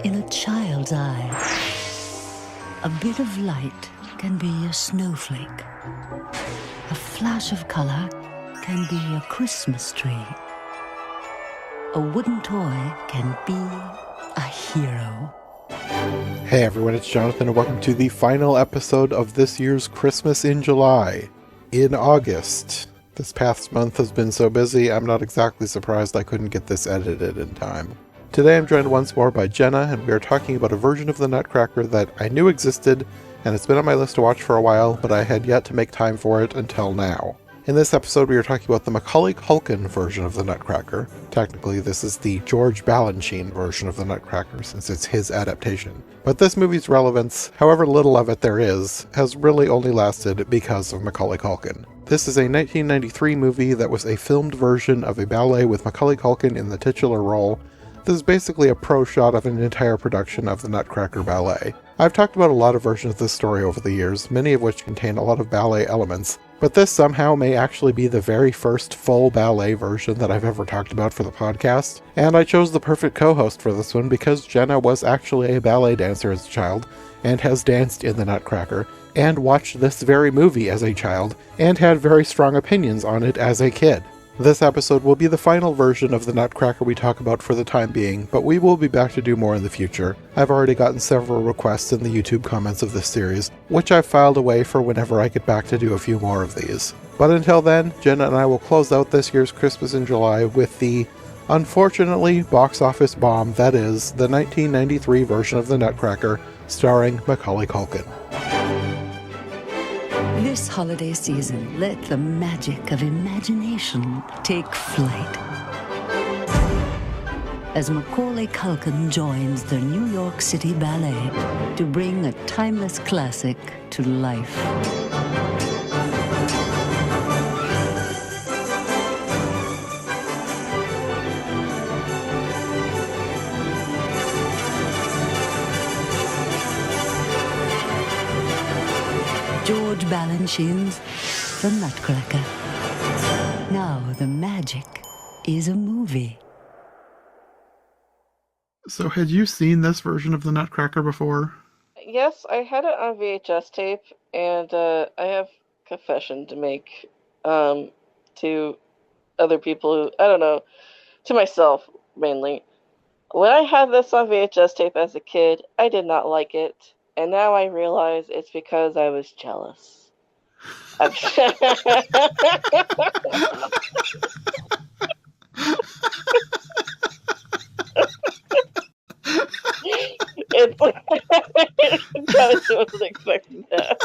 In a child's eye, a bit of light can be a snowflake. A flash of color can be a Christmas tree. A wooden toy can be a hero. Hey everyone, it's Jonathan and welcome to the final episode of this year's Christmas in July. In August. This past month has been so busy, I'm not exactly surprised I couldn't get this edited in time. Today I'm joined once more by Jenna, and we are talking about a version of the Nutcracker that I knew existed, and it's been on my list to watch for a while, but I had yet to make time for it until now. In this episode we are talking about the Macaulay Culkin version of the Nutcracker. Technically this is the George Balanchine version of the Nutcracker since it's his adaptation. But this movie's relevance, however little of it there is, has really only lasted because of Macaulay Culkin. This is a 1993 movie that was a filmed version of a ballet with Macaulay Culkin in the titular role. This is basically a pro shot of an entire production of the Nutcracker ballet. I've talked about a lot of versions of this story over the years, many of which contain a lot of ballet elements, but this somehow may actually be the very first full ballet version that I've ever talked about for the podcast, and I chose the perfect co-host for this one because Jenna was actually a ballet dancer as a child, and has danced in the Nutcracker, and watched this very movie as a child, and had very strong opinions on it as a kid. This episode will be the final version of the Nutcracker we talk about for the time being, but we will be back to do more in the future. I've already gotten several requests in the YouTube comments of this series, which I've filed away for whenever I get back to do a few more of these. But until then, Jenna and I will close out this year's Christmas in July with the, unfortunately, box office bomb that is the 1993 version of the Nutcracker, starring Macaulay Culkin. This holiday season, let the magic of imagination take flight. As Macaulay Culkin joins the New York City Ballet to bring a timeless classic to life. George Balanchine's The Nutcracker. Now the magic is a movie. So had you seen this version of the Nutcracker before? Yes, I had it on VHS tape, and I have confession to make to other people I don't know, to myself mainly. When I had this on VHS tape as a kid, I did not like it, and now I realize it's because I was jealous. It's I wasn't expecting that.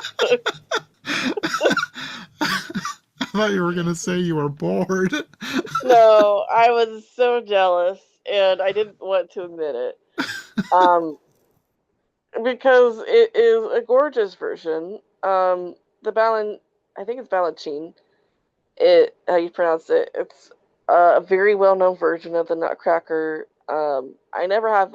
I thought you were going to say you were bored. No, I was so jealous, and I didn't want to admit it. Because it is a gorgeous version. I think it's Balanchine. How you pronounce it? It's a very well-known version of the Nutcracker. I never had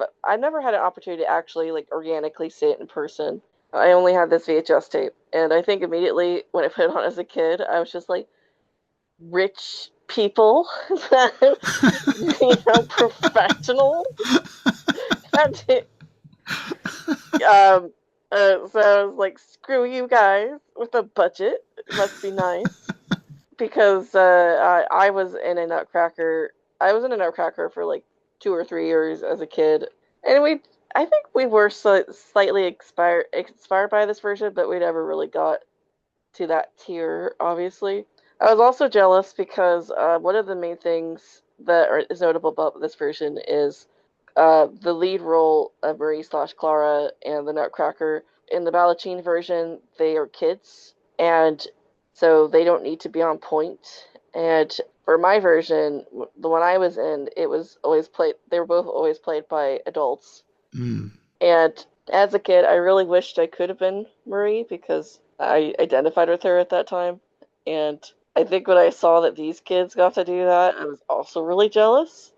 an opportunity to actually organically see it in person. I only had this VHS tape, and I think immediately when I put it on as a kid, I was just like, rich people, professionals. So I was like, screw you guys with a budget. It must be nice. Because I was in a Nutcracker. I was in a Nutcracker for 2 or 3 years as a kid, and I think we were slightly inspired by this version, but we never really got to that tier. Obviously, I was also jealous because one of the main things that is notable about this version is the lead role of Marie/Clara and the Nutcracker. In the Balanchine version, they are kids, and so they don't need to be on point. And for my version, the one I was in, it was always played. They were both always played by adults. Mm. And as a kid, I really wished I could have been Marie because I identified with her at that time. And I think when I saw that these kids got to do that, I was also really jealous.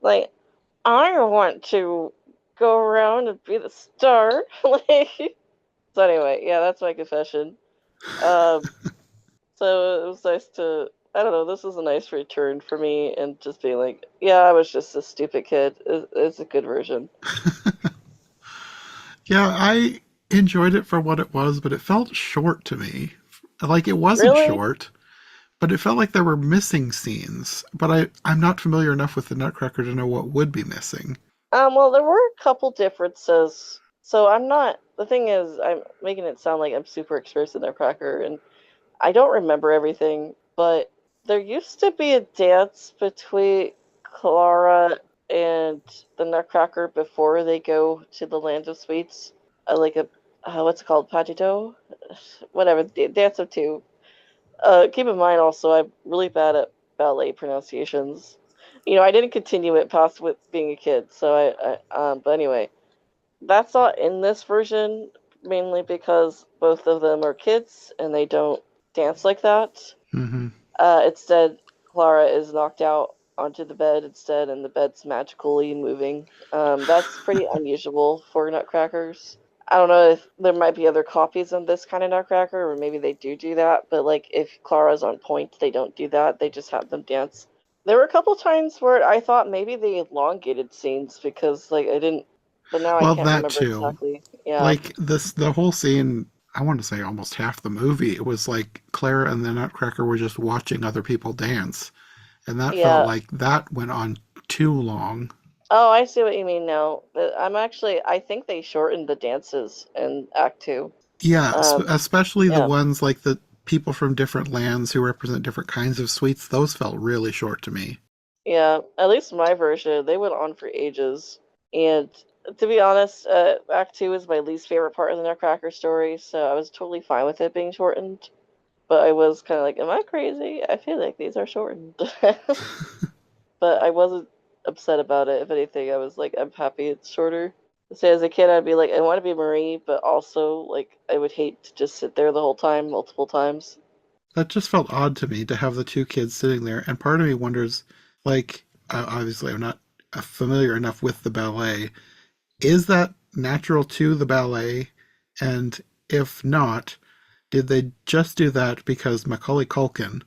Like, I want to go around and be the star. So anyway, yeah, that's my confession. So it was nice to I don't know, this was a nice return for me, and just being like, yeah, I was just a stupid kid. It's a good version. Yeah, I enjoyed it for what it was, but it felt short to me. Like it wasn't Really? short, but it felt like there were missing scenes. But I'm not familiar enough with the Nutcracker to know what would be missing. Well, there were a couple differences. So I'm not. The thing is, I'm making it sound like I'm super experienced in Nutcracker, and I don't remember everything. But there used to be a dance between Clara and the Nutcracker before they go to the Land of Sweets. Like a what's it called, Pagito? Whatever, dance of two. Keep in mind also, I'm really bad at ballet pronunciations. I didn't continue it past with being a kid, so but anyway, that's not in this version, mainly because both of them are kids and they don't dance like that. Hmm. Instead, Clara is knocked out onto the bed instead, and the bed's magically moving. That's pretty unusual for Nutcrackers. I don't know if there might be other copies of this kind of Nutcracker, or maybe they do that, but like if Clara's on point, they don't do that. They just have them dance. There were a couple times where I thought maybe they elongated scenes because like I didn't, but now I Well, can't that remember too. exactly. Yeah. Like the whole scene, I want to say almost half the movie, it was like Clara and the Nutcracker were just watching other people dance. And that felt Yeah. like that went on too long. Oh, I see what you mean now. But I think they shortened the dances in Act Two. Yeah, Um, especially the yeah. ones like the people from different lands who represent different kinds of sweets, those felt really short to me. Yeah, at least my version, they went on for ages. And to be honest, Act Two is my least favorite part of the Nutcracker story, so I was totally fine with it being shortened. But I was kind of like, am I crazy? I feel like these are shortened. But I wasn't upset about it. If anything, I was like, I'm happy it's shorter. So as a kid, I'd be like, I want to be Marie, but also like I would hate to just sit there the whole time, multiple times. That just felt odd to me to have the two kids sitting there, and part of me wonders, like, obviously I'm not familiar enough with the ballet. Is that natural to the ballet? And if not, did they just do that because Macaulay Culkin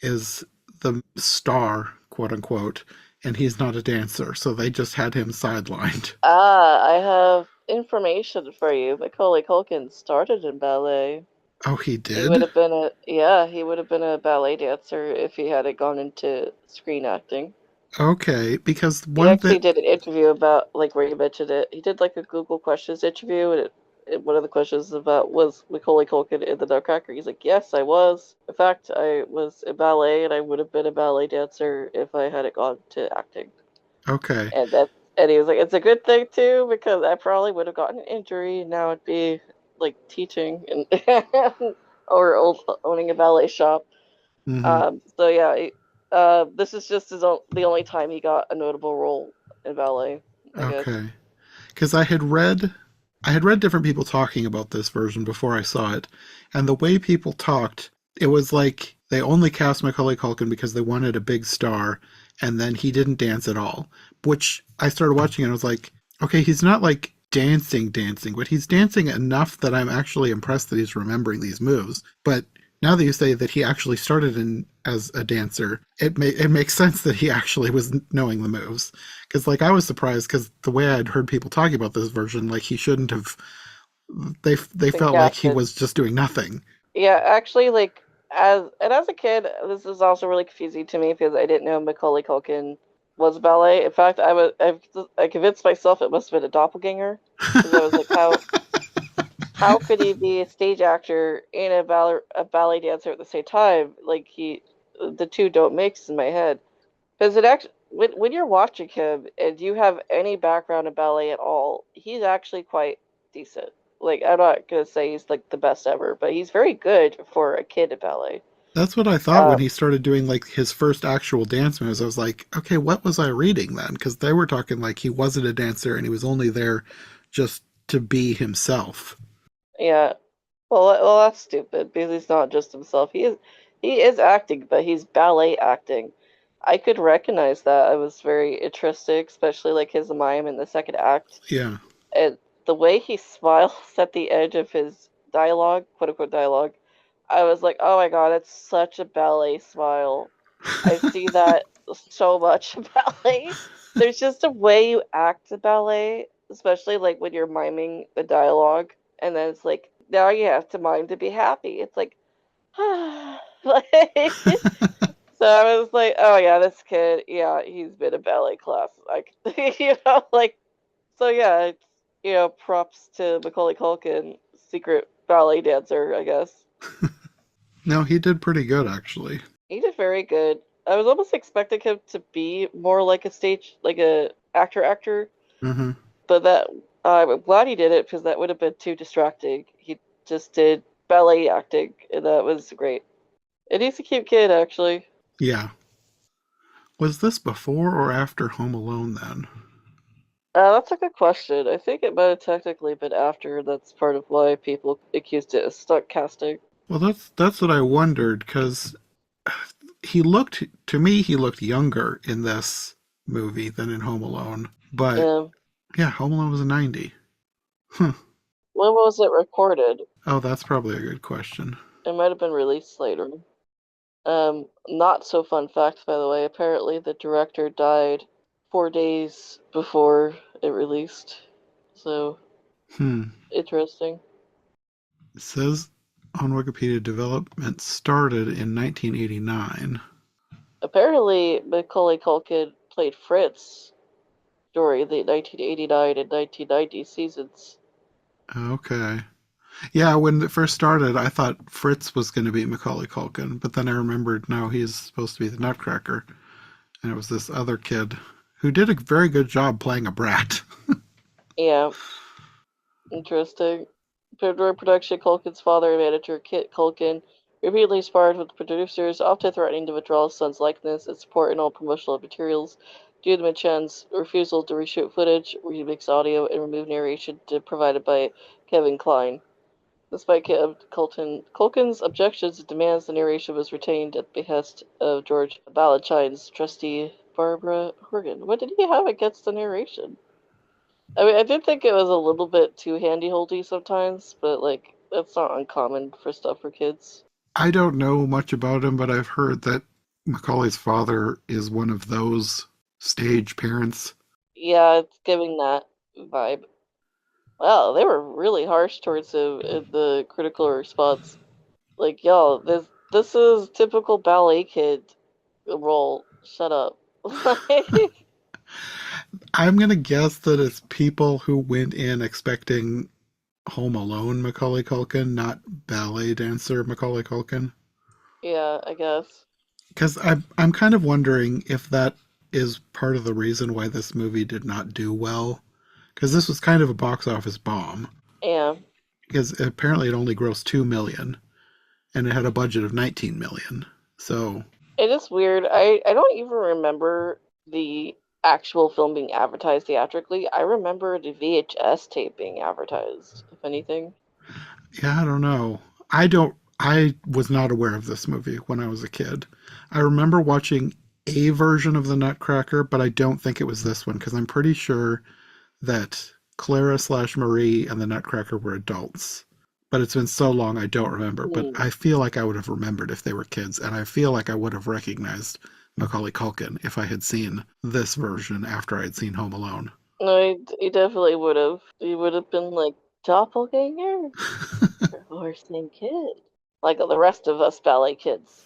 is the star, quote unquote, and he's not a dancer, so they just had him sidelined? Ah, I have information for you. Macaulay Culkin started in ballet. Oh, he He would did? have been a yeah, he would have been a ballet dancer if he hadn't gone into screen acting. Okay, because He one actually that, did an interview about like where you mentioned it. He did like a Google questions interview, and one of the questions about was Macaulay Culkin in the Nutcracker. He's like, yes, I was. In fact, I was in ballet, and I would have been a ballet dancer if I hadn't gone to acting. okay, And he was like, it's a good thing too because I probably would have gotten an injury, and now it'd be like teaching and or owning a ballet shop. hmm, So yeah, this is just the only time he got a notable role in ballet, I guess. okay. Because I had read different people talking about this version before I saw it, and the way people talked, it was like they only cast Macaulay Culkin because they wanted a big star, and then he didn't dance at all. Which I started watching and I was like, okay, he's not like dancing, but he's dancing enough that I'm actually impressed that he's remembering these moves. But now that you say that he actually started in as a dancer, it makes sense that he actually was knowing the moves. Because like I was surprised because the way I'd heard people talking about this version, like he shouldn't have. They Been felt like he casted. was just doing nothing. Yeah, actually, like as a kid, this is also really confusing to me because I didn't know Macaulay Culkin was ballet. In fact, I convinced myself it must have been a doppelganger because I was like, how could he be a stage actor and a ballet dancer at the same time? Like the two don't mix in my head. Because it actually, when you're watching him and you have any background in ballet at all, he's actually quite decent. Like I'm not gonna say he's like the best ever, but he's very good for a kid at ballet. That's what I thought when Um, he started doing like his first actual dance moves. I was like, okay, what was I reading then? Because they were talking like he wasn't a dancer and he was only there just to be himself. yeah. Well, that's stupid because he's not just himself. He is acting, but he's ballet acting. I could recognize that. I was very interested, especially like his mime in the second act. Yeah. And the way he smiles at the edge of his dialogue, quote unquote dialogue, I was like, oh my god, it's such a ballet smile. I see that so much in ballet. There's just a way you act a ballet, especially like when you're miming the dialogue, and then it's like now you have to mime to be happy. It's like, like so I was like, oh yeah, this kid, yeah, he's been in ballet class, like like so yeah, it's props to Macaulay Culkin, secret ballet dancer, I guess. No, he did pretty good, actually. He did very good. I was almost expecting him to be more like a stage, like a actor, Hmm. but that I'm glad he did it because that would have been too distracting. He just did ballet acting, and that was great. And he's a cute kid, actually. Yeah. Was this before or after Home Alone then? That's a good question. I think it might have technically been after. That's part of why people accused it of stunt casting. Well, that's what I wondered, because to me, he looked younger in this movie than in Home Alone. But Um, yeah, Home Alone was a 90. Huh. when was it recorded? Oh, that's probably a good question. It might have been released later. Not so fun fact, by the way. Apparently, the director died 4 days before it released. So, Hmm. interesting. It says on Wikipedia development started in 1989. Apparently, Macaulay Culkin played Fritz during the 1989 and 1990 seasons. Okay. Yeah, when it first started, I thought Fritz was going to be Macaulay Culkin, but then I remembered no, he's supposed to be the Nutcracker, and it was this other kid who did a very good job playing a brat. Yeah, interesting. During production, Culkin's father and manager, Kit Culkin, repeatedly sparred with the producers, often threatening to withdraw his son's likeness and support in all promotional materials due to Machen's refusal to reshoot footage, remix audio, and remove narration provided by Kevin Kline. Despite Culkin's objections and demands, the narration was retained at the behest of George Balanchine's trustee, Barbara Horgan. What did he have against the narration? I mean, I did think it was a little bit too handy-holdy sometimes, but like that's not uncommon for stuff for kids. I don't know much about him, but I've heard that Macaulay's father is one of those stage parents. Yeah, it's giving that vibe. Wow, they were really harsh towards him in the critical response. Like, y'all, this is typical ballet kid role. Shut up. I'm going to guess that it's people who went in expecting Home Alone Macaulay Culkin, not ballet dancer Macaulay Culkin. Yeah, I guess. Because I'm kind of wondering if that is part of the reason why this movie did not do well. Because this was kind of a box office bomb. Yeah. Because apparently it only grossed 2 million and it had a budget of 19 million. So, It is weird. I don't even remember the actual film being advertised theatrically. I remember the VHS tape being advertised, if anything. yeah, I don't know. I was not aware of this movie when I was a kid. I remember watching a version of the Nutcracker, but I don't think it was this one because I'm pretty sure that Clara slash Marie and the Nutcracker were adults. But it's been so long I don't remember. But Hmm. I feel like I would have remembered if they were kids, and I feel like I would have recognized Macaulay Culkin if I had seen this version after I had seen Home Alone. No, he definitely would have. He would have been like doppelganger or same kid, like the rest of us ballet kids.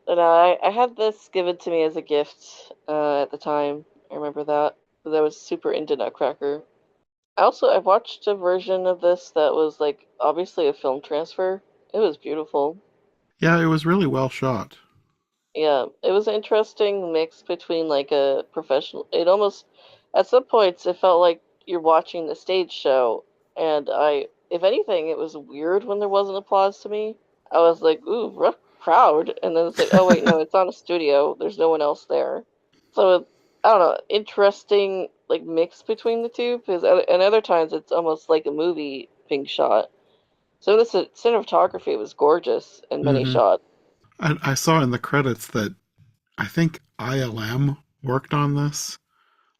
And I had this given to me as a gift at the time. I remember that because I was super into Nutcracker. I watched a version of this that was like obviously a film transfer. It was beautiful. Yeah, it was really well shot. Yeah, it was an interesting mix between like a professional. It almost, at some points, it felt like you're watching the stage show, and if anything, it was weird when there wasn't applause to me. I was like, ooh, rough crowd, and then it's like, oh wait, no, it's on a studio. There's no one else there. So I don't know, interesting like mix between the two, because and other times it's almost like a movie being shot. So the cinematography was gorgeous in many Hmm. shots. I saw in the credits that I think ILM worked on this,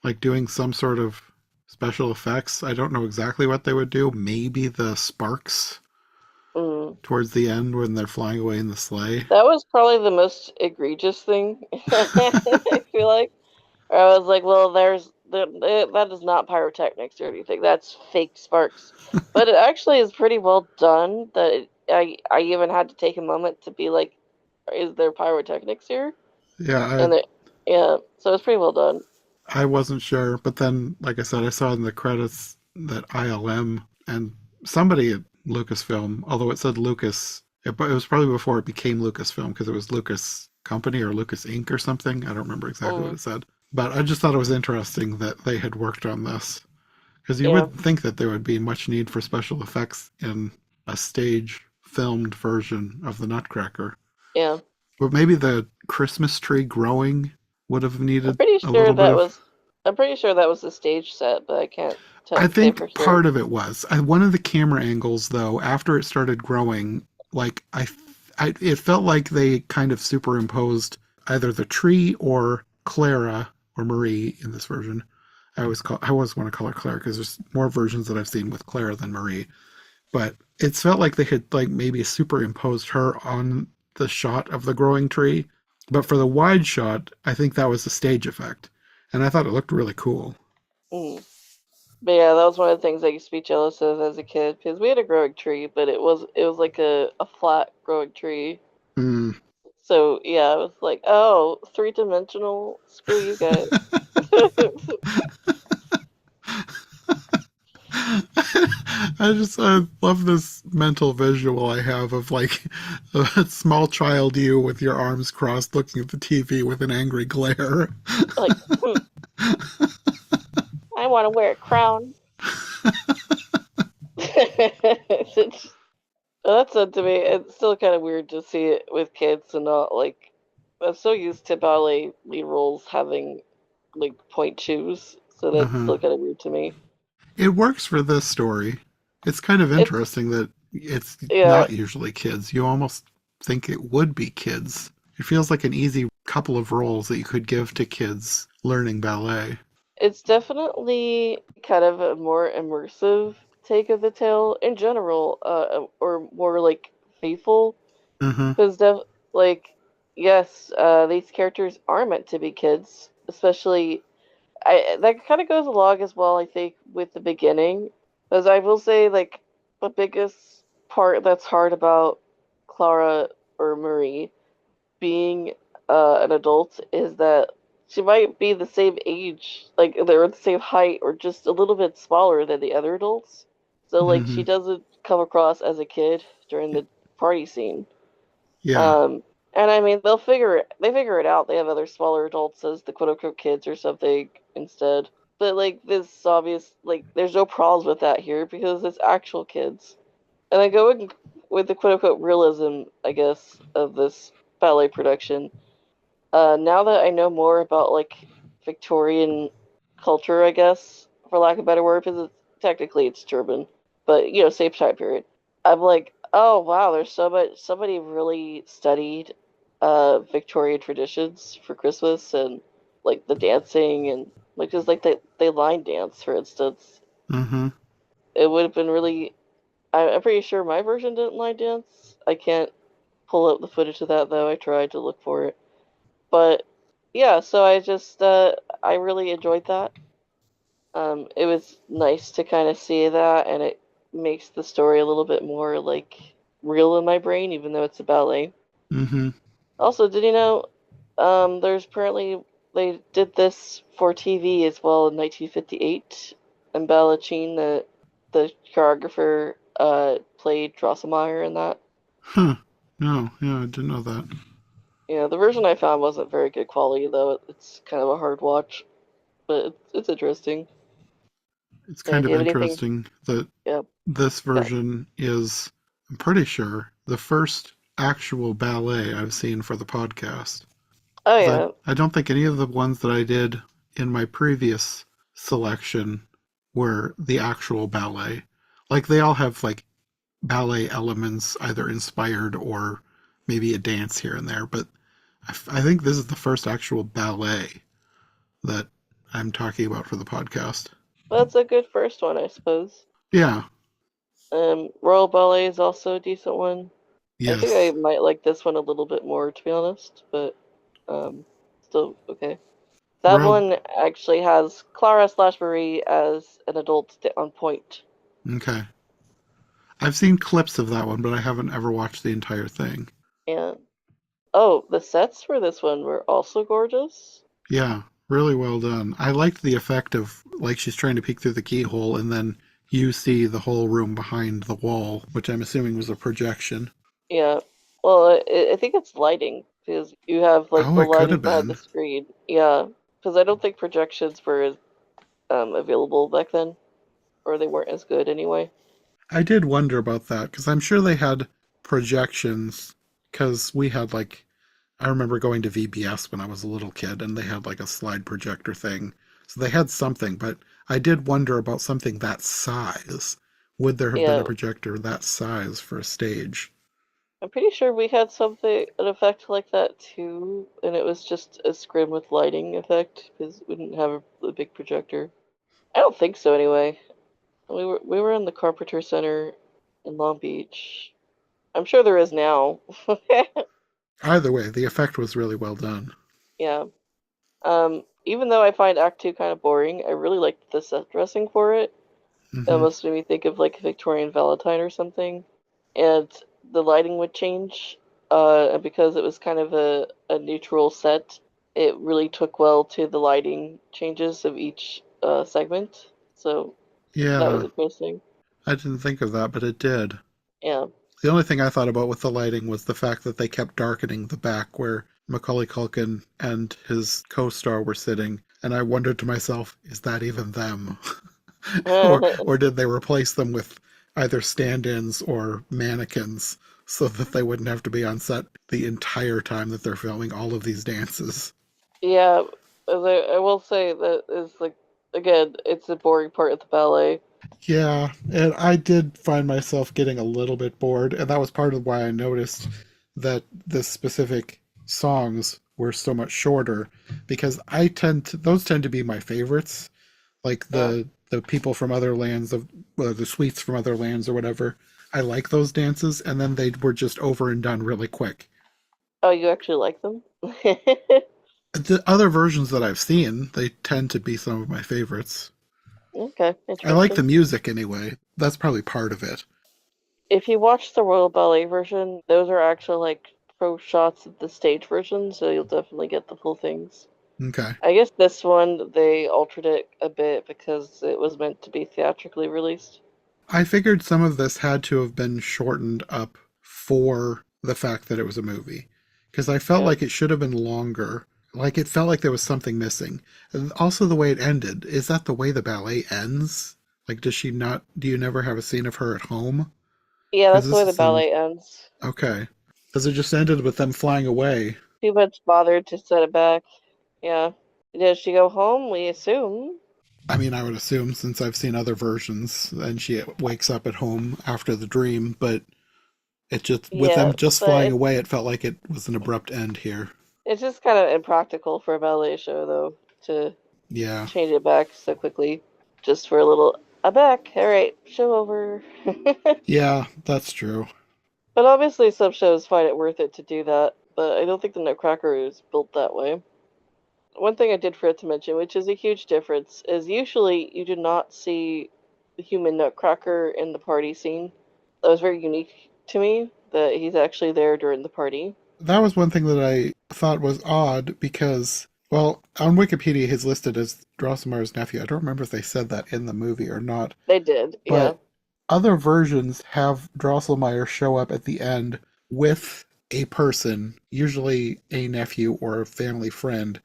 like doing some sort of special effects. I don't know exactly what they would do. Maybe the sparks Mm. towards the end when they're flying away in the sleigh. That was probably the most egregious thing. I feel like. I was like, well, that is not pyrotechnics or anything. That's fake sparks. But it actually is pretty well done. I even had to take a moment to be like, is there pyrotechnics here? Yeah, And yeah, so it's pretty well done. I wasn't sure, but then, like I said, I saw in the credits that ILM and somebody at Lucasfilm, although it said Lucas, it was probably before it became Lucasfilm because it was Lucas Company or Lucas Inc. or something. I don't remember exactly what Mm, it said. But I just thought it was interesting that they had worked on this because you yeah, would think that there would be much need for special effects in a stage filmed version of the Nutcracker. yeah. But maybe the Christmas tree growing would have I'm needed pretty a sure little bit that of. was. I'm pretty sure that was the stage set, but I can't I say think for sure. part of it was one of the camera angles, though. After it started growing, like it felt like they kind of superimposed either the tree or Clara or Marie in this version. I always want to call her Clara because there's more versions that I've seen with Clara than Marie. But it felt like they had like maybe superimposed her on the shot of the growing tree. But for the wide shot, I think that was a stage effect, and I thought it looked really cool. Mm. But yeah, that was one of the things I used to be jealous of as a kid because we had a growing tree, but it was like a flat growing tree. Hmm. So yeah, I was like, oh, three-dimensional. Screw you guys. I love this mental visual I have of like a small child you with your arms crossed looking at the TV with an angry glare. Like, I want to wear a crown. That's to me. It's still kind of weird to see it with kids and not like. I'm so used to ballet lead roles having like point shoes, so that's Uh-huh. still kind of weird to me. It works for this story. It's kind of It's interesting that it's yeah, not usually kids. You almost think it would be kids. It feels like an easy couple of roles that you could give to kids learning ballet. it's definitely kind of a more immersive take of the tale in general, or more like faithful. Uh-huh. Because like, yes, these characters are meant to be kids, especially. That kind of goes along as well, I think, with the beginning, as I will say, like the biggest part that's hard about Clara or Marie being an adult is that she might be the same age, like they're the same height, or just a little bit smaller than the other adults. So like Mm-hmm. she doesn't come across as a kid during the party scene. Yeah. Um, and I mean, they figure it out. They have other smaller adults as the quote unquote kids or something instead. But like this obvious, like there's no problems with that here because it's actual kids. And then going with the quote unquote realism, I guess, of this ballet production. Now that I know more about like Victorian culture, I guess, for lack of a better word, because technically it's German, but same time period. I'm like, oh wow, there's so much. Somebody really studied Victorian traditions for Christmas and like the dancing and like just like they line dance, for instance. Mm-hmm. It would have been really. I'm pretty sure my version didn't line dance. I can't pull up the footage of that though. I tried to look for it. But yeah, so I really enjoyed that. It was nice to kind of see that, and it makes the story a little bit more like real in my brain, even though it's a ballet. Mm-hmm. Also, did you know there's apparently they did this for TV as well in 1958, and Balachine, the choreographer, played Drosselmeyer in that. Huh. No, yeah, I didn't know that. Yeah, the version I found wasn't very good quality though. It's kind of a hard watch, but it's interesting. It's Yeah, kind do of you have anything? interesting that Yeah, this go. version is, I'm pretty sure, the first actual ballet I've seen for the podcast. Oh 'Cause yeah. I don't think any of the ones that I did in my previous selection were the actual ballet. Like they all have like ballet elements either inspired or maybe a dance here and there, but I think this is the first actual ballet that I'm talking about for the podcast. Well, that's a good first one, I suppose. Yeah. Royal Ballet is also a decent one. I think I Yes. might like this one a little bit more, to be honest, but um, still okay. That Royal. one actually has Clara slash Marie as an adult on point. Okay. I've seen clips of that one, but I haven't ever watched the entire thing. And oh, the sets for this one were also gorgeous. Yeah, really well done. I liked the effect of like she's trying to peek through the keyhole and then you see the whole room behind the wall, which I'm assuming was a projection. Yeah. Well, I think it's lighting because you have like Oh, the it could lighting have behind the been. screen. Yeah, because I don't think projections were available back then, or they weren't as good anyway. I did wonder about that because I'm sure they had projections because we had like I remember going to VBS when I was a little kid and they had like a slide projector thing. So they had something, but I did wonder about something that size. Would there have been a Yeah, projector that size for a stage? I'm pretty sure we had something, an effect like that too, and it was just a scrim with lighting effect because we didn't have a big projector. I don't think so anyway. We were in the Carpenter Center in Long Beach. I'm sure there is now. Either way, the effect was really well done. Yeah. Even though I find Act Two kind of boring, I really liked the set dressing for it. It Hmm. almost made me think of like a Victorian Valentine or something. And the lighting would change, and because it was kind of a neutral set, it really took well to the lighting changes of each segment. So that was Yeah, interesting. I didn't think of that, but it did. Yeah. The only thing I thought about with the lighting was the fact that they kept darkening the back where Macaulay Culkin and his co-star were sitting, and I wondered to myself, is that even them? Or did they replace them with either stand-ins or mannequins so that they wouldn't have to be on set the entire time that they're filming all of these dances? Yeah, I will say that is like again, it's a boring part of the ballet. Yeah, and I did find myself getting a little bit bored, and that was part of why I noticed that the specific songs were so much shorter because those tend to be my favorites, like Yeah. the people from other lands of well, the sweets from other lands or whatever. I like those dances, and then they were just over and done really quick. Oh, you actually like them? The other versions that I've seen, they tend to be some of my favorites. Okay, I like the interesting. music anyway. That's probably part of it. If you watch the Royal Ballet version, those are actually like pro shots of the stage version, so you'll definitely get the full things. Okay. I guess this one they altered it a bit because it was meant to be theatrically released. I figured some of this had to have been shortened up for the fact that it was a movie. Because I felt Yeah. like it should have been longer. Like it felt like there was something missing. And also the way it ended. Is that the way the ballet ends? Like, does she not? Do you never have a scene of her at home? Yeah, Because that's the way this the is in. ballet ends. Okay. Because it just ended with them flying away. Too much bothered to set it back. Yeah. Did she go home? We assume. I mean, I would assume since I've seen other versions and she wakes up at home after the dream, but it just, with Yeah, them just but flying away, it felt like it was an abrupt end here. it's just kind of impractical for a ballet show, though, to Yeah. change it back so quickly. Just for a little, I'm back. All right, show over. Yeah, that's true. But obviously, some shows find it worth it to do that. But I don't think the Nutcracker is built that way. One thing I did forget to mention, which is a huge difference, is usually you do not see the human Nutcracker in the party scene. That was very unique to me that he's actually there during the party. That was one thing that I thought was odd because, well, on Wikipedia he's listed as Drosselmeyer's nephew. I don't remember if they said that in the movie or not, They did, yeah. but other versions have Drosselmeyer show up at the end with a person, usually a nephew or a family friend,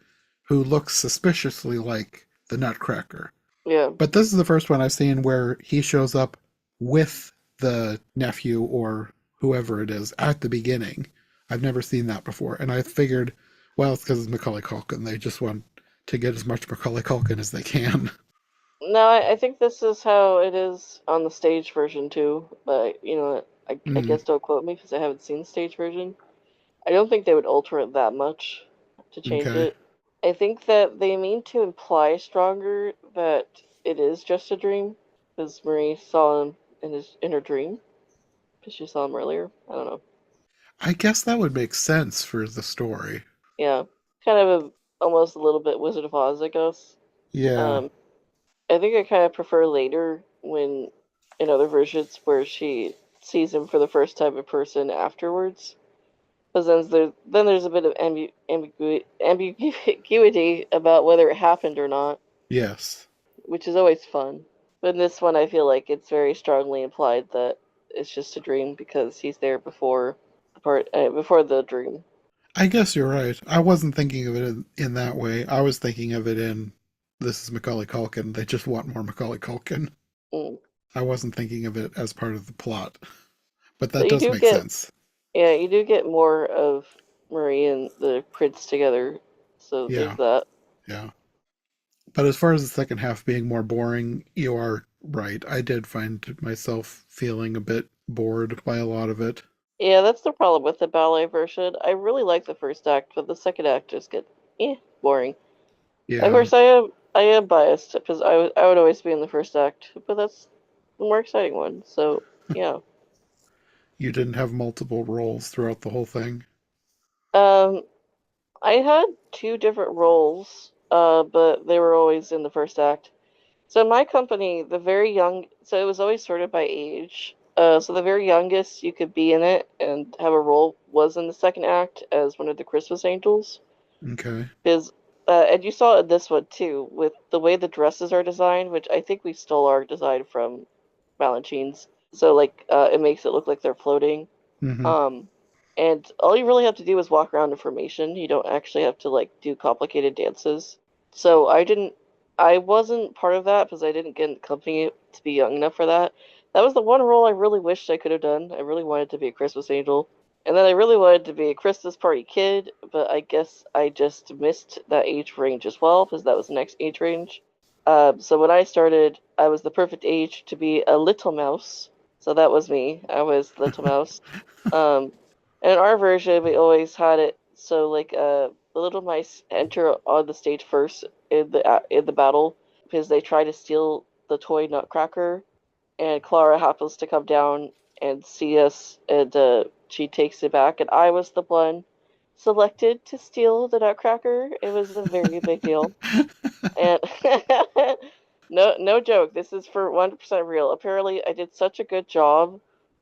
who looks suspiciously like the Nutcracker. Yeah. But this is the first one I've seen where he shows up with the nephew or whoever it is at the beginning. I've never seen that before. And I figured, well, it's because it's Macaulay Culkin. They just want to get as much Macaulay Culkin as they can. No, I think this is how it is on the stage version too. But I Mm, guess don't quote me because I haven't seen the stage version. I don't think they would alter it that much to change okay. it. I think that they mean to imply stronger that it is just a dream because Marie saw him in her dream because she saw him earlier. I don't know. I guess that would make sense for the story. Yeah, kind of almost a little bit Wizard of Oz, I guess. Yeah. Um, I think I kind of prefer later when in other versions where she sees him for the first time in person afterwards. Because then there's a bit of ambiguity about whether it happened or not, Yes. which is always fun. But in this one, I feel like it's very strongly implied that it's just a dream because he's there before the dream. I guess you're right. I wasn't thinking of it in that way. I was thinking of it in this is Macaulay Culkin. They just want more Macaulay Culkin. Mm. I wasn't thinking of it as part of the plot. But But that does make sense. you do get more of Marie and the prince together. So there's Yeah. that. Yeah. But as far as the second half being more boring, you are right. I did find myself feeling a bit bored by a lot of it. Yeah, that's the problem with the ballet version. I really like the first act, but the second act just get boring. Of Yeah. course, I am biased because I would always be in the first act, but that's the more exciting one. So yeah. You didn't have multiple roles throughout the whole thing. Um, I had two different roles, but they were always in the first act. So in my company, so it was always sorted by age. So the very youngest you could be in it and have a role was in the second act as one of the Christmas angels. Okay. Because, and you saw it in this one too, with the way the dresses are designed, which I think we stole our design from Balanchine's. So like, it makes it look like they're floating. Mm-hmm. Um, and all you really have to do is walk around in formation. You don't actually have to like do complicated dances. So I wasn't part of that because I didn't get in the company to be young enough for that. That was the one role I really wished I could have done. I really wanted to be a Christmas angel. And then I really wanted to be a Christmas party kid, but I guess I just missed that age range as well because that was the next age range. So when I started, I was the perfect age to be a little mouse. So that was me. I was little mouse. Um, and in our version, we always had it so like the little mice enter on the stage first in the battle because they try to steal the toy Nutcracker, and Clara happens to come down and see us, and she takes it back, and I was the one selected to steal the Nutcracker. It was a very big deal, and no joke. This is for 100% real. Apparently, I did such a good job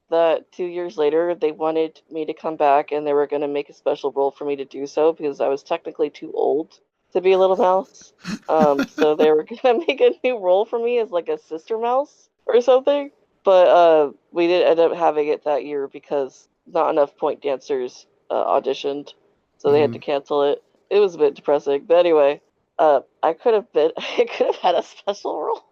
that 2 years later they wanted me to come back and they were going to make a special role for me to do so because I was technically too old to be a little mouse. So they were going to make a new role for me as like a sister mouse or something. But we did end up having it that year because not enough point dancers auditioned, so they had to Mm-hmm. cancel it. It was a bit depressing, but anyway, I could have been I could have had a special role.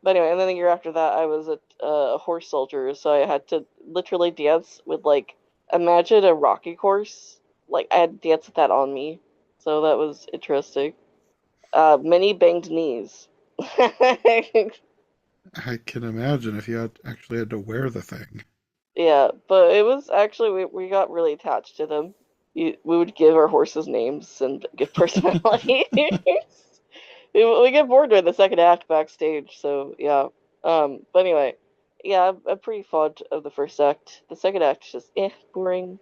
But anyway, and then the year after that, I was a horse soldier, so I had to literally dance with like imagine a rocking horse. Like I had to dance with that on me, so that was interesting. Many banged knees. I can imagine if you had actually had to wear the thing. Yeah, but it was actually we got really attached to them. We would give our horses names and give personalities. We get bored during the second act backstage, so yeah. But anyway, yeah, I'm pretty fond of the first act. The second act is just boring.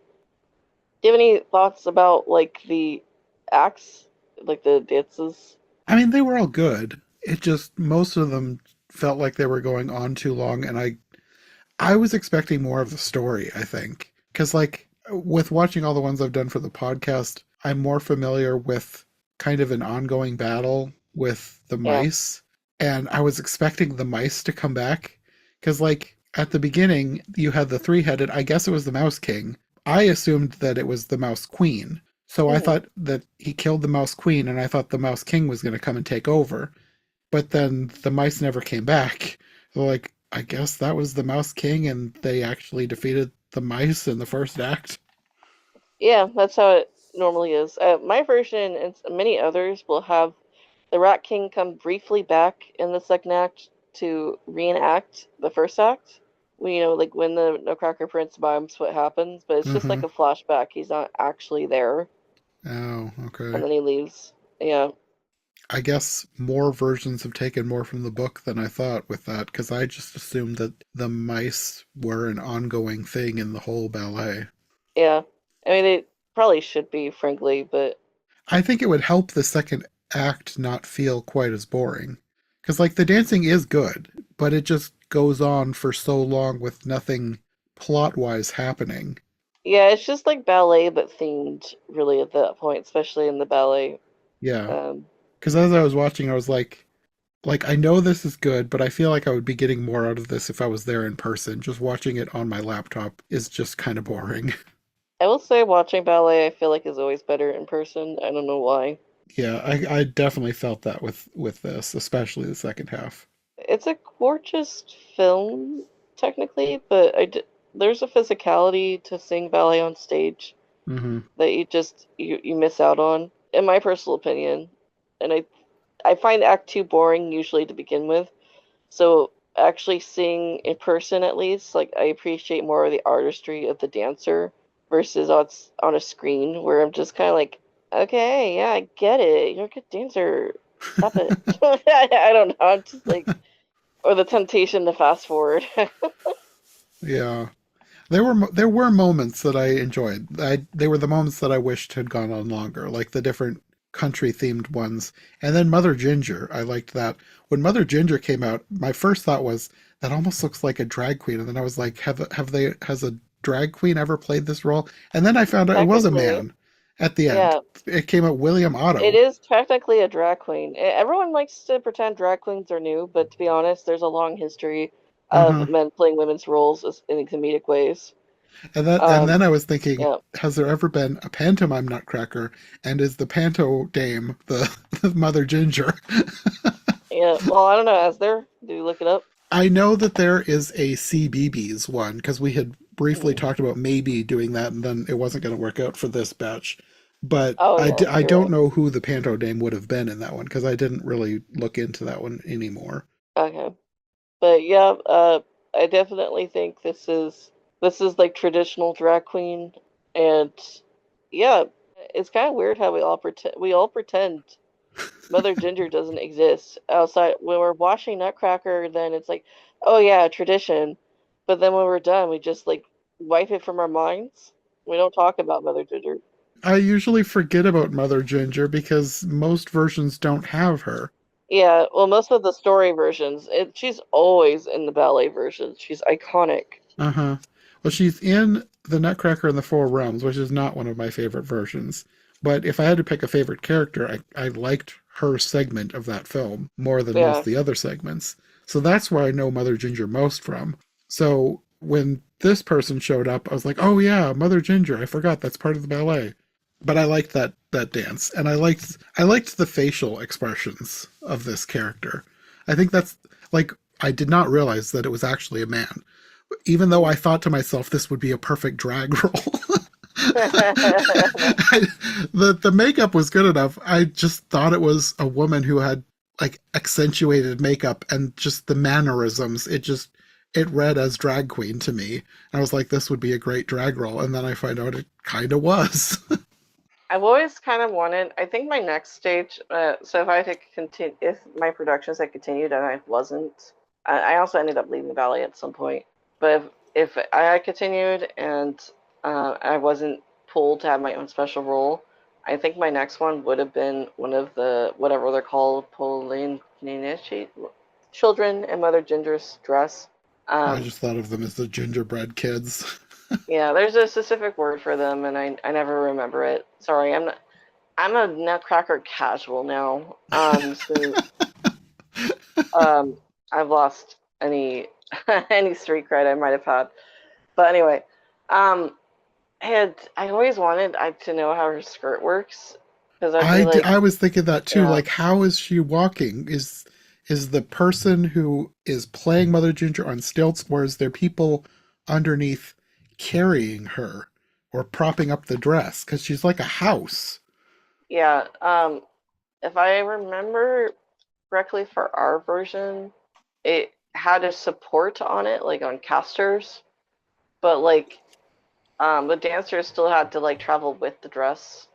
Do you have any thoughts about like the acts, like the dances? I mean, they were all good. It just most of them felt like they were going on too long, and I was expecting more of the story, I think. Because, like, with watching all the ones I've done for the podcast, I'm more familiar with kind of an ongoing battle with the Yeah. mice. And I was expecting the mice to come back. Because, like, at the beginning, you had the three-headed, I guess it was the Mouse King. I assumed that it was the Mouse Queen. So I Hmm. thought that he killed the Mouse Queen, and I thought the Mouse King was going to come and take over. But then the mice never came back. So, like, I guess that was the Mouse King, and they actually defeated the mice in the first act. Yeah, that's how it normally is. My version and many others will have the Rat King come briefly back in the second act to reenact the first act. Like when the Nutcracker Prince mimics what happens, but it's just Mm-hmm. like a flashback. He's not actually there, Oh, and okay. then he leaves. Yeah. I guess more versions have taken more from the book than I thought with that, because I just assumed that the mice were an ongoing thing in the whole ballet. Yeah. I mean, it probably should be, frankly, but I think it would help the second act not feel quite as boring. Because, like, the dancing is good, but it just goes on for so long with nothing plot wise happening. yeah, it's just like ballet, but themed, really, at that point, especially in the ballet. Yeah. Um, Because as I was watching, I was like, I know this is good, but I feel like I would be getting more out of this if I was there in person. Just watching it on my laptop is just kind of boring. I will say watching ballet, I feel like is always better in person. I don't know why. Yeah, I definitely felt that with this, especially the second half. It's a gorgeous film, technically, but there's a physicality to seeing ballet on stage Hmm. that you miss out on, in my personal opinion. And I find Act Two boring usually to begin with. So actually seeing in person at least, like I appreciate more of the artistry of the dancer versus on a screen where I'm just kind of like, okay, yeah, I get it. You're a good dancer. Stop it. I don't know. I'm just like, or the temptation to fast forward. Yeah. There were moments that I enjoyed. They were the moments that I wished had gone on longer, like the different country themed ones. And then Mother Ginger, I liked that. When Mother Ginger came out, my first thought was that almost looks like a drag queen, and then I was like, have they has a drag queen ever played this role? And then I found out it was a Technically, man at the end. yeah, It came out William it Otto. is technically a drag queen. Everyone likes to pretend drag queens are new, but to be honest, there's a long history Uh-huh. of men playing women's roles in comedic ways. And Um, then I was thinking, yeah. has there ever been a pantomime Nutcracker? And is the panto dame the Mother Ginger? Yeah, well, I don't know. As there, do you look it up? I know that there is a CBeebies one because we had briefly Hmm. talked about maybe doing that, and then it wasn't going to work out for this batch. But Oh yeah, I you're don't right. know who the panto dame would have been in that one because I didn't really look into that one anymore. Okay, but yeah, I definitely think this is like traditional drag queen, and yeah, it's kind of weird how we all pretend Mother Ginger doesn't exist outside when we're watching Nutcracker. Then it's like, oh yeah, tradition, but then when we're done, we just like wipe it from our minds. We don't talk about Mother Ginger. I usually forget about Mother Ginger because most versions don't have her. Yeah, well, most of the story versions, she's always in the ballet versions. She's iconic. Uh-huh. Well, she's in The Nutcracker in the Four Realms, which is not one of my favorite versions. But if I had to pick a favorite character, I liked her segment of that film more than most Yeah, of the other segments. So that's where I know Mother Ginger most from. So when this person showed up, I was like, oh yeah, Mother Ginger. I forgot that's part of the ballet. But I liked that dance, and I liked the facial expressions of this character. I think that's like I did not realize that it was actually a man even though I thought to myself this would be a perfect drag role. The makeup was good enough. I just thought it was a woman who had like accentuated makeup and just the mannerisms. It read as drag queen to me. I was like, this would be a great drag role, and then I find out it kind of was. I've always kind of wanted. I think my next stage. So if I had continue, if my productions had continued and I wasn't, I also ended up leaving the ballet at some point. But if I had continued and I wasn't pulled to have my own special role, I think my next one would have been one of the whatever they're called, Pauline children in Mother Ginger's dress. I Um, just thought of them as the gingerbread kids. yeah, there's a specific word for them, and I never remember it. Sorry, I'm a Nutcracker casual now. So um, I've lost any any street cred I might have had. But anyway, um, I always wanted to know how her skirt works because I'd be like, I was thinking that too. yeah, Like, how is she walking? Is the person who is playing Mother Ginger on stilts, or is there people underneath carrying her or propping up the dress? Because she's like a house. yeah. If I remember correctly, for our version, it had a support on it, like on casters, but like the dancers still had to like travel with the dress.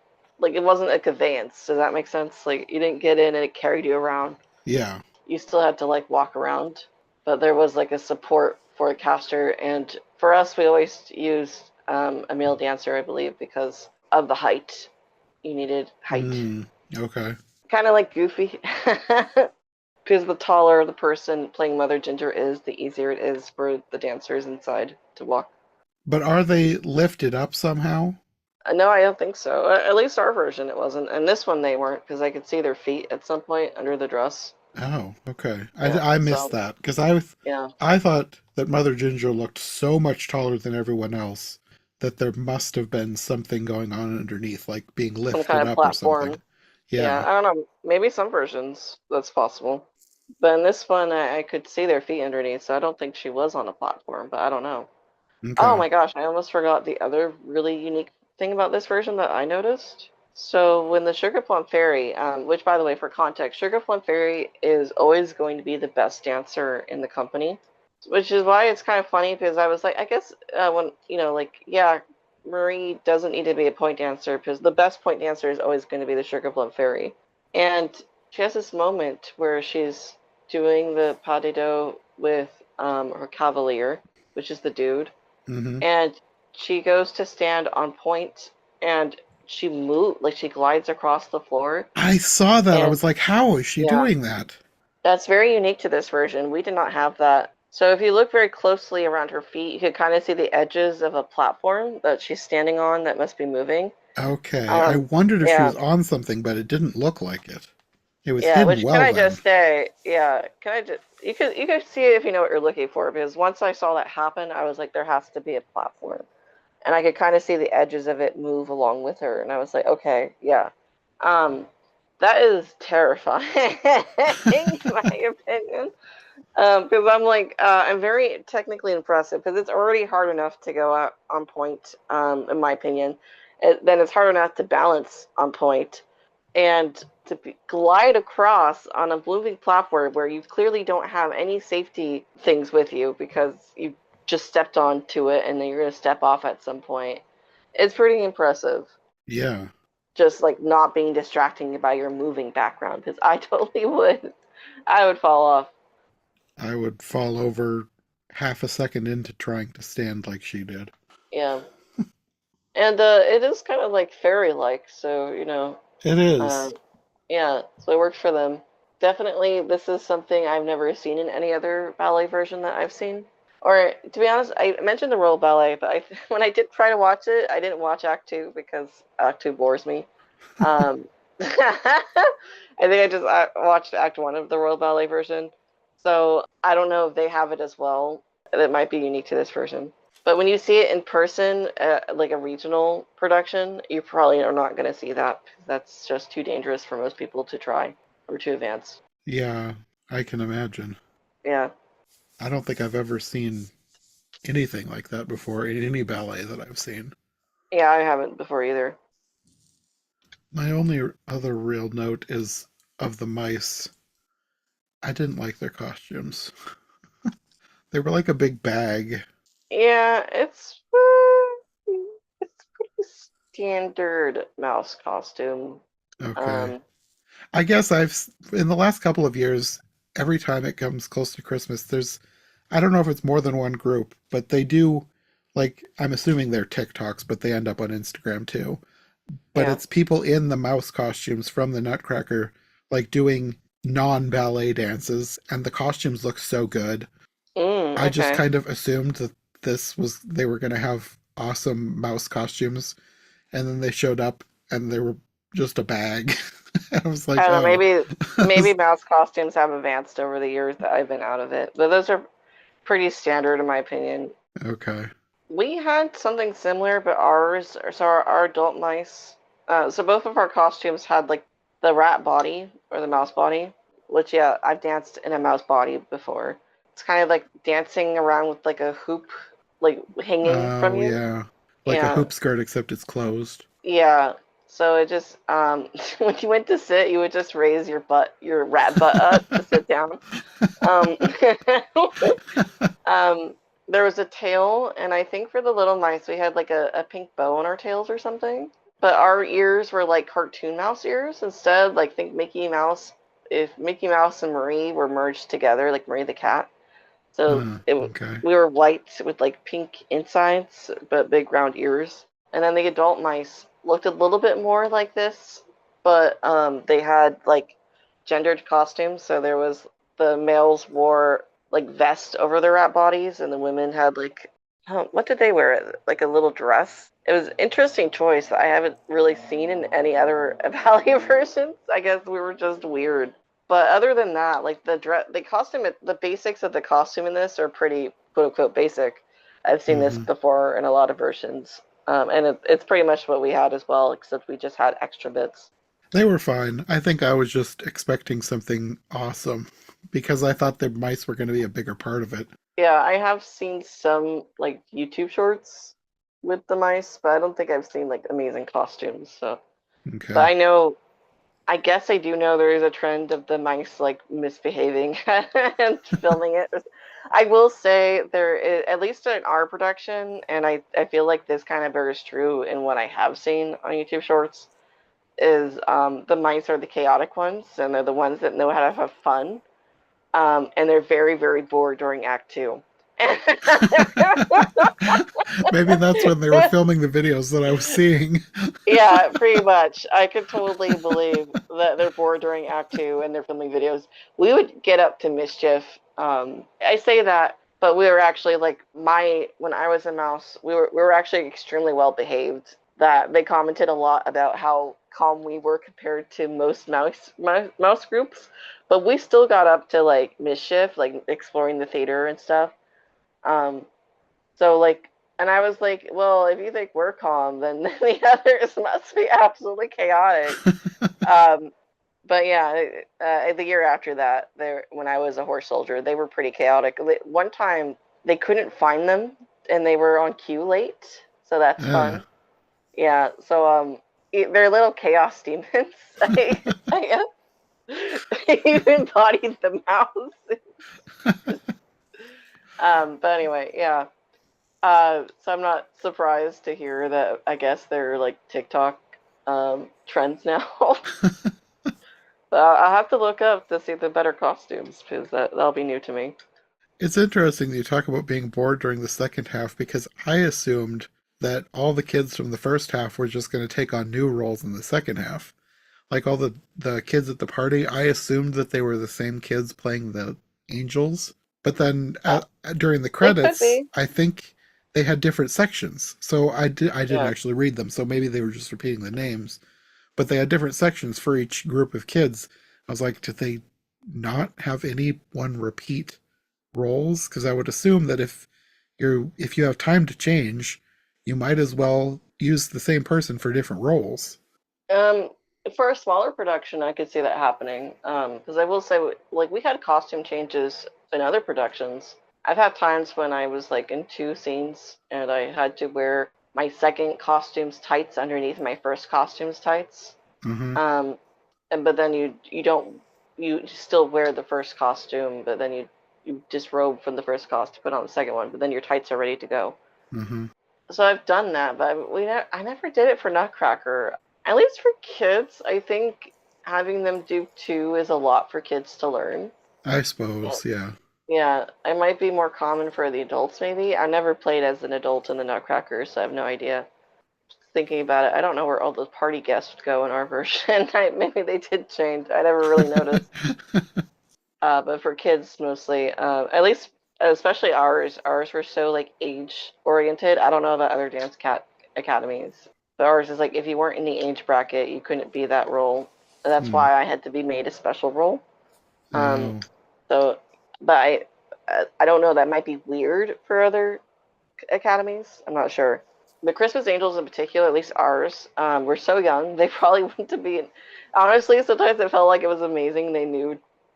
like it wasn't a conveyance. Does that make sense? Like you didn't get in and it carried you around. Yeah. You still had to like walk around, but there was like a support for a caster. And for us, we always used a male dancer, I believe, because of the height. You needed height, Okay. kind of like Goofy. Because the taller the person playing Mother Ginger is, the easier it is for the dancers inside to walk. But are they lifted up somehow? No, I don't think so. At least our version it wasn't. And this one they weren't because I could see their feet at some point under the dress. Oh, okay. Yeah, I missed so that because yeah, I thought that Mother Ginger looked so much taller than everyone else that there must have been something going on underneath, like being some kind lifted of up or something. platform. Yeah, Yeah. I don't know. Maybe some versions that's possible. But in this one, I could see their feet underneath, so I don't think she was on a platform, but I don't know. Oh Okay. my gosh, I almost forgot the other really unique thing about this version that I noticed. So when the Sugar Plum Fairy, which by the way, for context, Sugar Plum Fairy is always going to be the best dancer in the company, which is why it's kind of funny because I was like, I guess when like yeah, Marie doesn't need to be a point dancer because the best point dancer is always going to be the Sugar Plum Fairy, and she has this moment where she's doing the pas de deux with her cavalier, which is the dude, Hmm. and she goes to stand on point and she glides across the floor. I saw that. I And was like, how is she yeah, doing that? that's very unique to this version. We did not have that. So if you look very closely around her feet, you could kind of see the edges of a platform that she's standing on that must be moving. Okay. I um wondered if she yeah, was on something, but it didn't look like it. It was yeah, hidden which can well I then. just say, yeah, can I just you could see it if you know what you're looking for, because once I saw that happen, I was like, there has to be a platform, and I could kind of see the edges of it move along with her, and I was like, okay, yeah, um, that is terrifying, in my opinion, because I'm like, I'm very technically impressive because it's already hard enough to go out on point, in my opinion, then it's hard enough to balance on point, and to glide across on a moving platform where you clearly don't have any safety things with you because you just stepped onto it and then you're going to step off at some point. It's pretty impressive. Yeah. Just like not being distracting by your moving background, because I totally would. I would fall off. I would fall over half a second into trying to stand like she did. Yeah. And it is kind of like fairy like, so, It uh, is. yeah, so it works for them. Definitely, this is something I've never seen in any other ballet version that I've seen. Or, to be honest, I mentioned the Royal Ballet, but when I did try to watch it, I didn't watch Act 2 because Act 2 bores me. Um, I think I just watched Act 1 of the Royal Ballet version. So I don't know if they have it as well. That might be unique to this version. But when you see it in person, like a regional production, you probably are not going to see that. That's just too dangerous for most people to try or too advanced. Yeah, I can imagine. Yeah. I don't think I've ever seen anything like that before in any ballet that I've seen. Yeah, I haven't before either. My only other real note is of the mice. I didn't like their costumes. They were like a big bag. Yeah, it's pretty standard mouse costume. Okay. Um, I guess in the last couple of years, every time it comes close to Christmas, I don't know if it's more than one group, but they do, like, I'm assuming they're TikToks, but they end up on Instagram too. But yeah. it's people in the mouse costumes from the Nutcracker, like doing non-ballet dances, and the costumes look so good. I just Okay. kind of assumed that they were going to have awesome mouse costumes, and then they showed up and they were just a bag. I was I like, don't know, oh. maybe mouse costumes have advanced over the years that I've been out of it, but those are pretty standard in my opinion. Okay. We had something similar, but our adult mice, so both of our costumes had like the rat body or the mouse body, which yeah, I've danced in a mouse body before. It's kind of like dancing around with like a hoop, like hanging from Oh, you. yeah. Like a Yeah, hoop skirt, except it's closed. yeah. So it just when you went to sit, you would just raise your rat butt up to sit down. Um, Um, there was a tail, and I think for the little mice, we had like a pink bow on our tails or something. but our ears were like cartoon mouse ears instead. Like think Mickey Mouse. If Mickey Mouse and Marie were merged together, like Marie the cat, so Okay. we were white with like pink insides but big round ears. And then the adult mice looked a little bit more like this, but they had like gendered costumes. So there was the males wore like vests over their rat bodies, and the women had like what did they wear? Like a little dress. It was an interesting choice that I haven't really seen in any other ballet versions. I guess we were just weird. But other than that, like the costume, the basics of the costume in this are pretty quote unquote basic. I've seen this Hmm. before in a lot of versions, and it's pretty much what we had as well, except we just had extra bits. They were fine. I think I was just expecting something awesome because I thought the mice were going to be a bigger part of it. Yeah, I have seen some like YouTube shorts with the mice, but I don't think I've seen like amazing costumes. So, but Okay. I know I guess I do know there is a trend of the mice like misbehaving and filming it. I will say there is, at least in our production, and I feel like this kind of bears true in what I have seen on YouTube Shorts, is the mice are the chaotic ones, and they're the ones that know how to have fun, and they're very, very bored during Act Two. Maybe that's when they were filming the videos that I was seeing. Yeah, pretty much. I could totally believe that they're bored during Act Two and they're filming videos. We would get up to mischief. I say that, but we were actually like my when I was a mouse, we were actually extremely well behaved. That they commented a lot about how calm we were compared to most mouse groups, but we still got up to like mischief, like exploring the theater and stuff. Um, so like, and I was like, well, if you think we're calm, then the others must be absolutely chaotic. Um, but yeah, the year after that, there when I was a horse soldier, they were pretty chaotic. One time they couldn't find them, and they were on cue late, so that's Yeah. fun. Yeah, so they're little chaos demons. I guess. They embodied the mouse. But anyway, yeah. So I'm not surprised to hear that. I guess they're like TikTok trends now. But I'll have to look up to see the better costumes because that'll be new to me. It's interesting that you talk about being bored during the second half because I assumed that all the kids from the first half were just going to take on new roles in the second half. Like all the kids at the party, I assumed that they were the same kids playing the angels. But then Uh, during the they could credits, be, I think they had different sections. So I didn't yeah. actually read them. So maybe they were just repeating the names, but they had different sections for each group of kids. I was like, did they not have anyone repeat roles? Because I would assume that if you have time to change, you might as well use the same person for different roles. Um, for a smaller production, I could see that happening. Because I will say, like, we had costume changes in other productions. I've had times when I was like in two scenes and I had to wear my second costume's tights underneath my first costume's tights. Hmm. Um, and but then you don't you still wear the first costume, but then you disrobe from the first costume, put on the second one, but then your tights are ready to go. Hmm. So I've done that, but I never did it for Nutcracker. At least for kids, I think having them do two is a lot for kids to learn. I Yeah, suppose, yeah. yeah, it might be more common for the adults, maybe. I never played as an adult in the Nutcracker, so I have no idea. Thinking about it, I don't know where all those party guests go in our version. Maybe they did change. I never really noticed. But for kids mostly, at least especially ours were so like age oriented. I don't know about other academies, but ours is like if you weren't in the age bracket, you couldn't be that role. And that's Hmm. why I had to be made a special role. Um, Oh, so, but I don't know. That might be weird for other academies. I'm not sure. The Christmas Angels in particular, at least ours, were so young. They probably went to be. Honestly, sometimes it felt like it was amazing.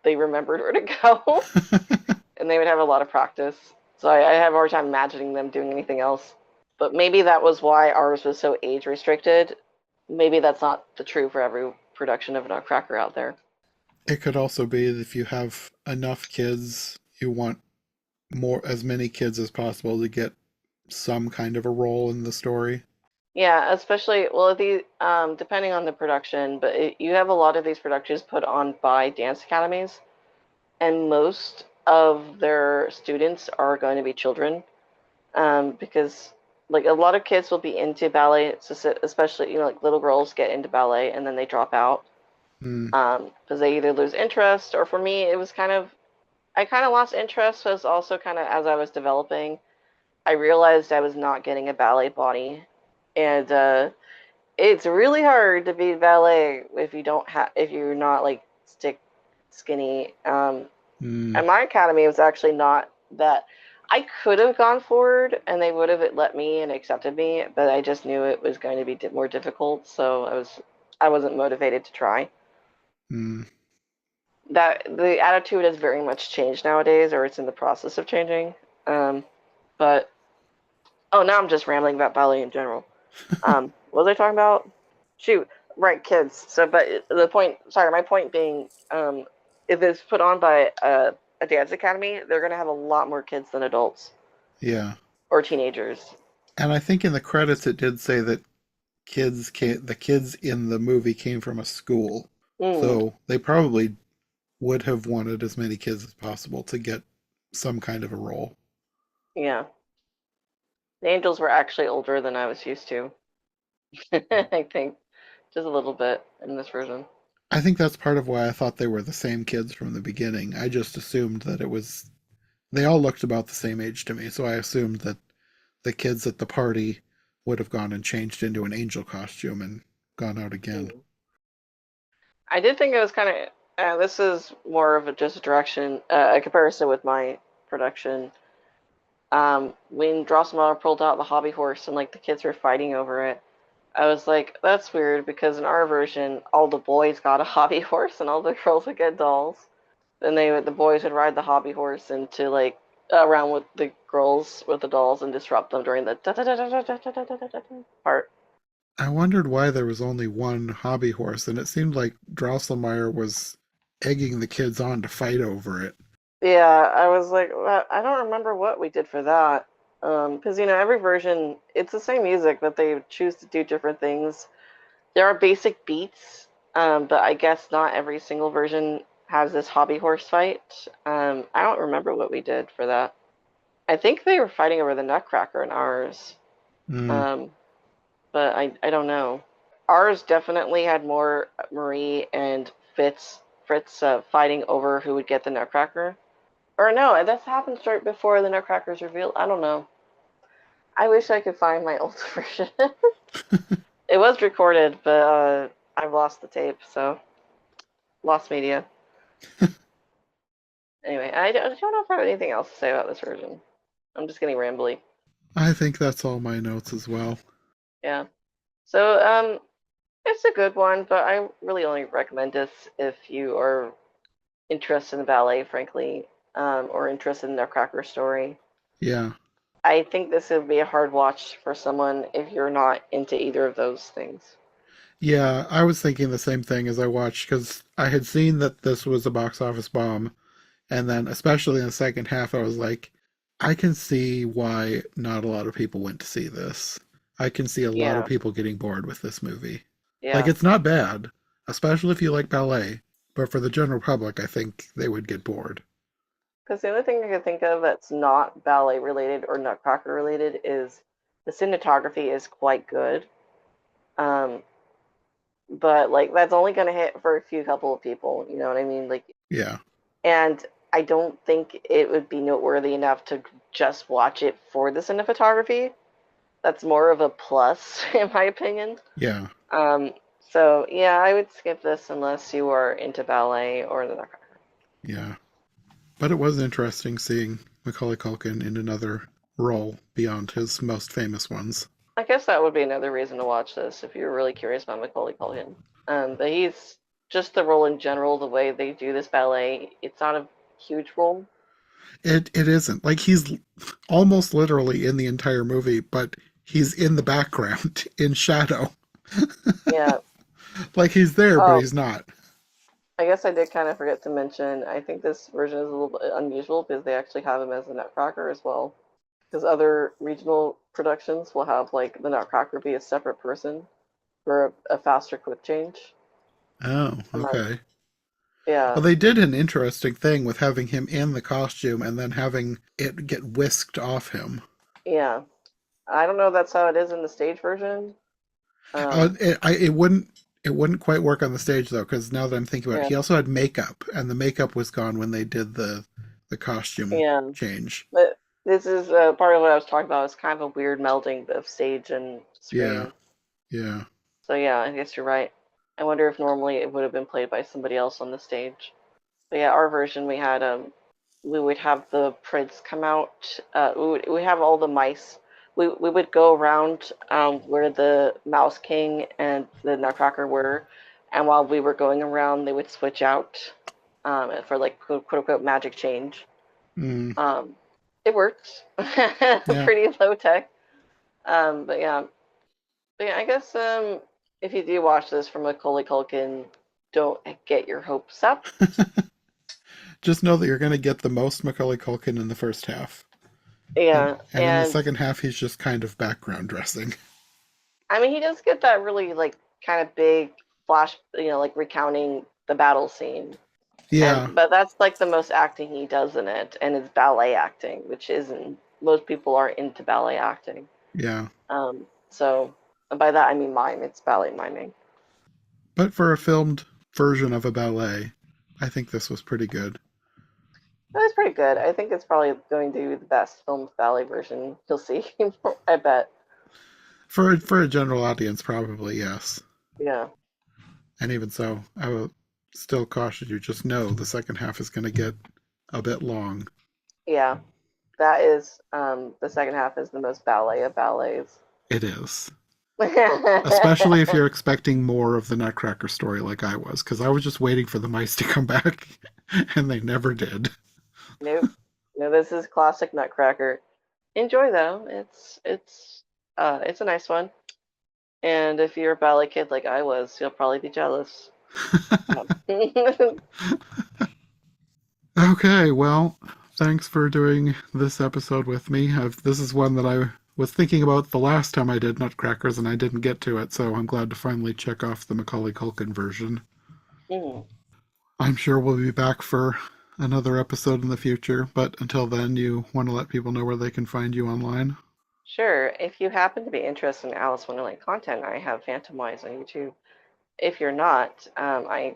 They remembered where to go, and they would have a lot of practice. So I have a hard time imagining them doing anything else. But maybe that was why ours was so age restricted. Maybe that's not the true for every production of Nutcracker out there. it could also be that if you have enough kids, you want as many kids as possible to get some kind of a role in the story. Yeah, especially well, depending on the production, but you have a lot of these productions put on by dance academies, and most of their students are going to be children, because like a lot of kids will be into ballet, especially like little girls get into ballet and then they drop out, Mm, because they either lose interest or for me it was kind of I kind of lost interest was also kind of as I was developing. I realized I was not getting a ballet body, and it's really hard to be ballet if you're not like stick skinny. mm, And my academy was actually not that. I could have gone forward and they would have let me and accepted me, but I just knew it was going to be more difficult, so I wasn't motivated to try. mm. That the attitude has very much changed nowadays, or it's in the process of changing. But oh, now I'm just rambling about ballet in general. What was I talking about? Shoot, right, kids. So, but the point, sorry, my point being, if it's put on by a dance academy, they're going to have a lot more kids than adults Yeah. or teenagers. And I think in the credits it did say that the kids in the movie came from a school. Mm, So they probably would have wanted as many kids as possible to get some kind of a role. yeah. The angels were actually older than I was used to. I think just a little bit in this version. I think that's part of why I thought they were the same kids from the beginning. I just assumed that they all looked about the same age to me, so I assumed that the kids at the party would have gone and changed into an angel costume and gone out again. Mm. I did think it was kind of. This is more of just a direction, a comparison with my production. When Drosselmeyer pulled out the hobby horse and like the kids were fighting over it, I was like, that's weird because in our version, all the boys got a hobby horse and all the girls would get dolls. Then the boys would ride the hobby horse into like around with the girls with the dolls and disrupt them during the part. I wondered why there was only one hobby horse, and it seemed like Drosselmeyer was egging the kids on to fight over it. Yeah, I was like, I don't remember what we did for that. Because every version it's the same music, but they choose to do different things. There are basic beats, but I guess not every single version has this hobby horse fight. I don't remember what we did for that. I think they were fighting over the Nutcracker in ours, Mm, um, but I don't know. Ours definitely had more Marie and Fritz fighting over who would get the Nutcracker. Or no, that happened right before the Nutcracker's revealed. I don't know. I wish I could find my old version. It was recorded, but I've lost the tape, so lost media. Anyway, I don't know if I have anything else to say about this version. I'm just getting rambly. I think that's all my notes as well. Yeah. So it's a good one, but I really only recommend this if you are interested in ballet, frankly, or interested in the Nutcracker story. Yeah. I think this would be a hard watch for someone if you're not into either of those things. Yeah, I was thinking the same thing as I watched because I had seen that this was a box office bomb. And then, especially in the second half, I was like, I can see why not a lot of people went to see this. I can see a lot of Yeah, people getting bored with this movie. Like, yeah. it's not bad, especially if you like ballet. But for the general public, I think they would get bored. Because the only thing I can think of that's not ballet related or Nutcracker related is the cinematography is quite good. Um, but like that's only going to hit for a few couple of people. You know what I mean? Like, Yeah. and I don't think it would be noteworthy enough to just watch it for the cinematography. That's more of a plus, in my opinion. Yeah. Um, so yeah, I would skip this unless you are into ballet or the Nutcracker. Yeah. But it was interesting seeing Macaulay Culkin in another role beyond his most famous ones. I guess that would be another reason to watch this if you're really curious about Macaulay Culkin. But he's just the role in general, the way they do this ballet. It's not a huge role. It isn't. Like he's almost literally in the entire movie, but he's in the background in shadow. Yeah. Like he's there, but Oh, he's not. I guess I did kind of forget to mention. I think this version is a little bit unusual because they actually have him as a Nutcracker as well. Because other regional productions will have like the Nutcracker be a separate person for a faster quick change. Oh, Um, okay. yeah, Well, they did an interesting thing with having him in the costume and then having it get whisked off him. yeah. I don't know if that's how it is in the stage version. Um, It wouldn't quite work on the stage though, because now that I'm thinking about it, yeah, he also had makeup, and the makeup was gone when they did the costume yeah. change. But this is part of what I was talking about. It's kind of a weird melding of stage and Yeah, screen. yeah. So yeah, I guess you're right. I wonder if normally it would have been played by somebody else on the stage. But yeah, our version we would have the prince come out. We have all the mice. We would go around where the Mouse King and the Nutcracker were, and while we were going around, they would switch out for like quote unquote magic change. Mm, Um, it worked. yeah. Pretty low tech. But yeah, I guess if you do watch this from Macaulay Culkin, don't get your hopes up. Just know that you're going to get the most Macaulay Culkin in the first half. Yeah, And in the and second half, he's just kind of background dressing. I mean, he does get that really like kind of big flash, like recounting the battle scene. Yeah, But that's like the most acting he does in it, and it's ballet acting, which isn't most people are into ballet acting. yeah. So and by that I mean mime. It's ballet miming. But for a filmed version of a ballet, I think this was pretty good. But it's pretty good. I think it's probably going to be the best filmed ballet version you'll see. I bet. For a general audience, probably, yes. Yeah. And even so, I will still caution you, just know the second half is going to get a bit long. Yeah. That is the second half is the most ballet of ballets. It is. Especially if you're expecting more of the Nutcracker story like I was, because I was just waiting for the mice to come back, and they never did. Nope. No, this is classic Nutcracker. Enjoy though. It's a nice one. And if you're a ballet kid like I was, you'll probably be jealous. Um, Okay, well, thanks for doing this episode with me. This is one that I was thinking about the last time I did Nutcrackers, and I didn't get to it, so I'm glad to finally check off the Macaulay Culkin version. mhm. I'm sure we'll be back for another episode in the future, but until then, you want to let people know where they can find you online? Sure. If you happen to be interested in Alice Wonderland content, I have Phantomwise on YouTube. If you're not, I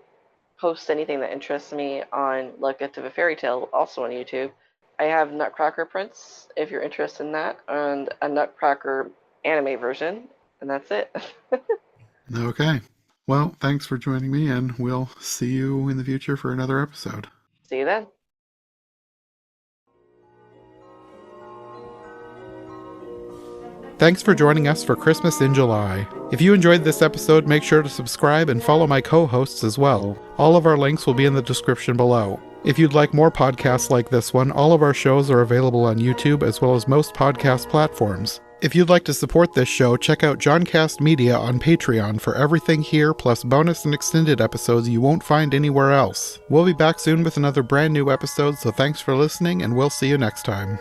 post anything that interests me on Look at a Fairy Tale, also on YouTube. I have Nutcracker Prince, if you're interested in that, and a Nutcracker anime version, and that's it. Okay. Well, thanks for joining me, and we'll see you in the future for another episode. See you then. Thanks for joining us for Christmas in July. If you enjoyed this episode, make sure to subscribe and follow my co-hosts as well. All of our links will be in the description below. If you'd like more podcasts like this one, all of our shows are available on YouTube as well as most podcast platforms. If you'd like to support this show, check out Johncast Media on Patreon for everything here, plus bonus and extended episodes you won't find anywhere else. We'll be back soon with another brand new episode, so thanks for listening, and we'll see you next time.